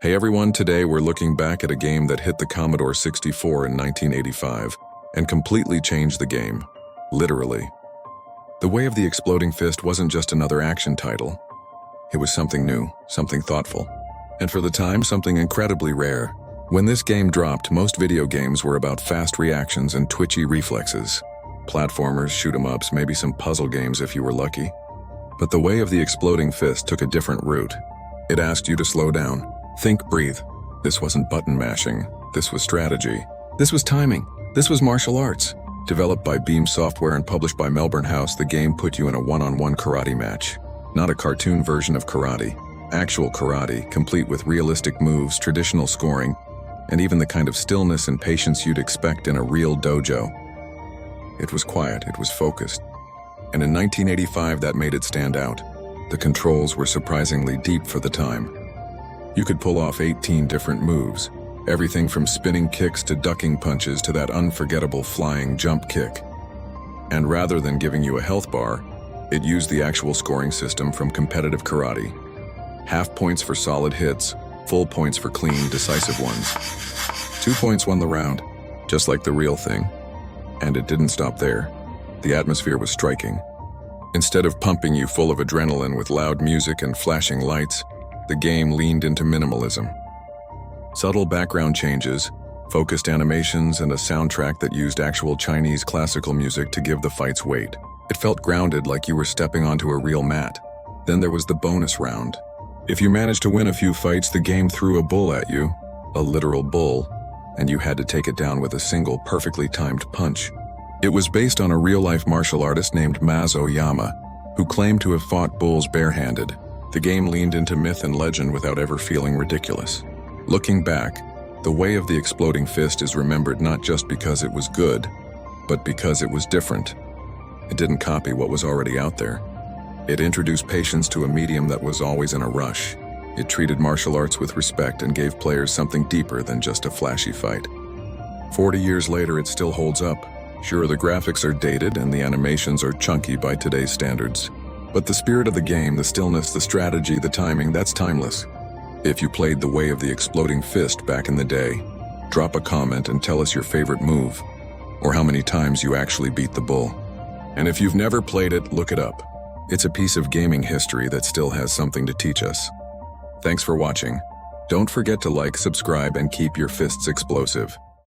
Hey everyone, today we're looking back at a game that hit the Commodore 64 in 1985 and completely changed the game. Literally. The Way of the Exploding Fist wasn't just another action title. It was something new, something thoughtful, and for the time, something incredibly rare. When this game dropped, most video games were about fast reactions and twitchy reflexes. Platformers, shoot-'em-ups, maybe some puzzle games if you were lucky. But The Way of the Exploding Fist took a different route. It asked you to slow down. Think, breathe. This wasn't button mashing. This was strategy. This was timing. This was martial arts. Developed by Beam Software and published by Melbourne House, the game put you in a one-on-one karate match. Not a cartoon version of karate. Actual karate, complete with realistic moves, traditional scoring, and even the kind of stillness and patience you'd expect in a real dojo. It was quiet, it was focused. And in 1985, that made it stand out. The controls were surprisingly deep for the time. You could pull off 18 different moves, everything from spinning kicks to ducking punches to that unforgettable flying jump kick. And rather than giving you a health bar, it used the actual scoring system from competitive karate. Half points for solid hits, full points for clean, decisive ones. 2 points won the round, just like the real thing. And it didn't stop there. The atmosphere was striking. Instead of pumping you full of adrenaline with loud music and flashing lights, the game leaned into minimalism. Subtle background changes, focused animations, and a soundtrack that used actual Chinese classical music to give the fights weight. It felt grounded, like you were stepping onto a real mat. Then there was the bonus round. If you managed to win a few fights, the game threw a bull at you, a literal bull, and you had to take it down with a single perfectly timed punch. It was based on a real-life martial artist named Mazo Yama, who claimed to have fought bulls barehanded. The game leaned into myth and legend without ever feeling ridiculous. Looking back, The Way of the Exploding Fist is remembered not just because it was good, but because it was different. It didn't copy what was already out there. It introduced patience to a medium that was always in a rush. It treated martial arts with respect and gave players something deeper than just a flashy fight. 40 years later, it still holds up. Sure, the graphics are dated and the animations are chunky by today's standards. But the spirit of the game, the stillness, the strategy, the timing, that's timeless. If you played The Way of the Exploding Fist back in the day, drop a comment and tell us your favorite move, or how many times you actually beat the bull. And if you've never played it, look it up. It's a piece of gaming history that still has something to teach us. Thanks for watching. Don't forget to like, subscribe, and keep your fists explosive.